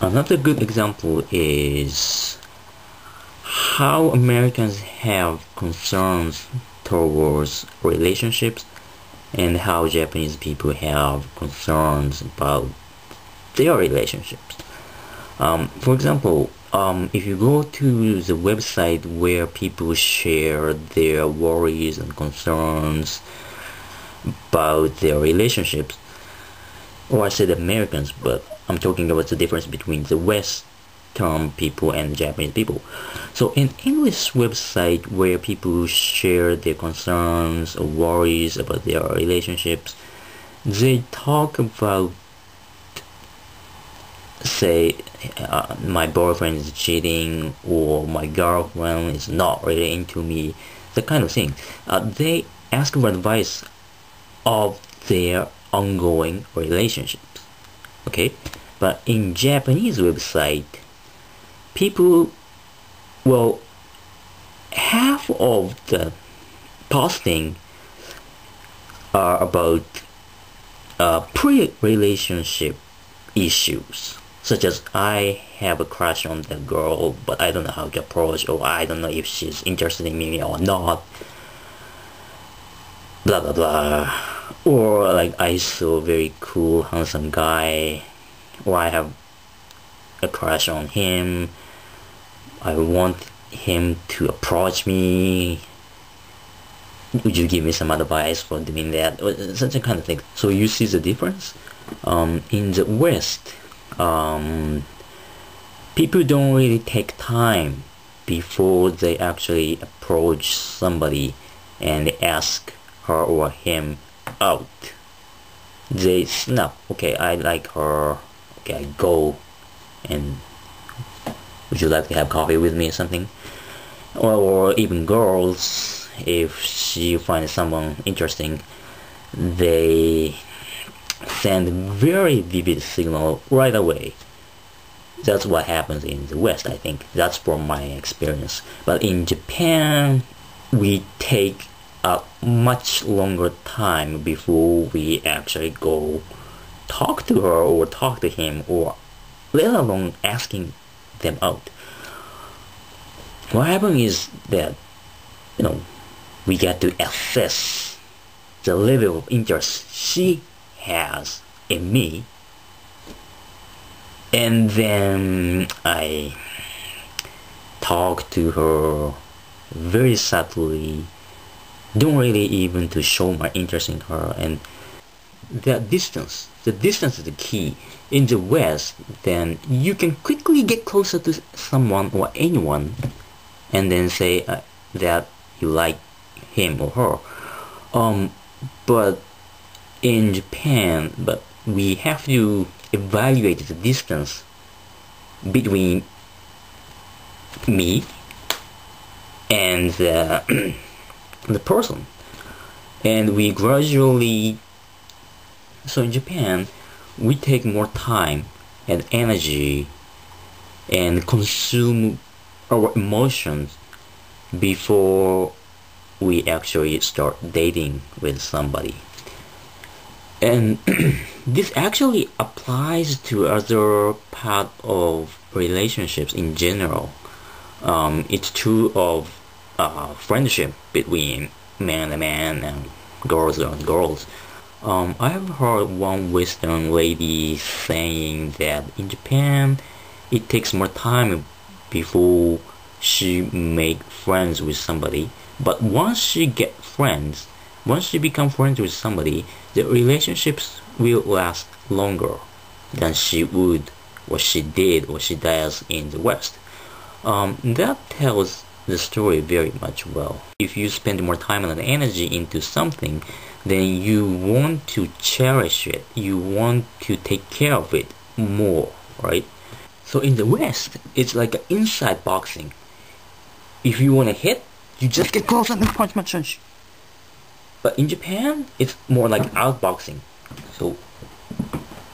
Another good example is how Americans have concerns towards relationships and how Japanese people have concerns about their relationships. For example, if you go to the website where people share their worries and concerns about their relationships, or I said Americans, but I'm talking about the difference between the Western people and Japanese people. So in English website where people share their concerns or worries about their relationships, they talk about, say, my boyfriend is cheating or my girlfriend is not really into me, that kind of thing. They ask for advice of their ongoing relationships. Okay, but in Japanese website, people, well, half of the posting are about pre-relationship issues, such as I have a crush on that girl, but I don't know how to approach, or I don't know if she's interested in me or not, blah blah blah. Or like I saw a very cool, handsome guy, or I have a crush on him, I want him to approach me, would you give me some advice for doing that, or such a kind of thing. So you see the difference. In the West, people don't really take time before they actually approach somebody and ask her or him out. They snap, okay, I like her, okay, I go and would you like to have coffee with me or something. Or even girls, if she finds someone interesting, they send very vivid signal right away. That's what happens in the West, I think. That's from my experience. But in Japan, we take a much longer time before we actually go talk to her or talk to him, or let alone asking them out. What happens is that, we get to assess the level of interest she has in me, and then I talk to her very subtly, don't really even to show my interest in her. And the distance is the key. In the West, then you can quickly get closer to someone or anyone and then say that you like him or her. But in Japan, we have to evaluate the distance between me and the person, and we gradually. So in Japan, we take more time and energy and consume our emotions before we actually start dating with somebody. And this actually applies to other part of relationships in general. It's true of friendship between man and man and girls and girls. I have heard one Western lady saying that in Japan, it takes more time before she make friends with somebody. But once she become friends with somebody, the relationships will last longer than she would, or she did, or she does in the West. That tells the story very much well. If you spend more time and energy into something, then you want to cherish it. You want to take care of it more, right? So in the West, it's like inside boxing. If you want to hit, you just get close and punch. But in Japan, it's more like outboxing. So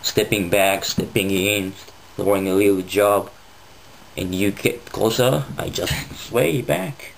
stepping back, stepping in, throwing a little jab, and you get closer, I just sway back.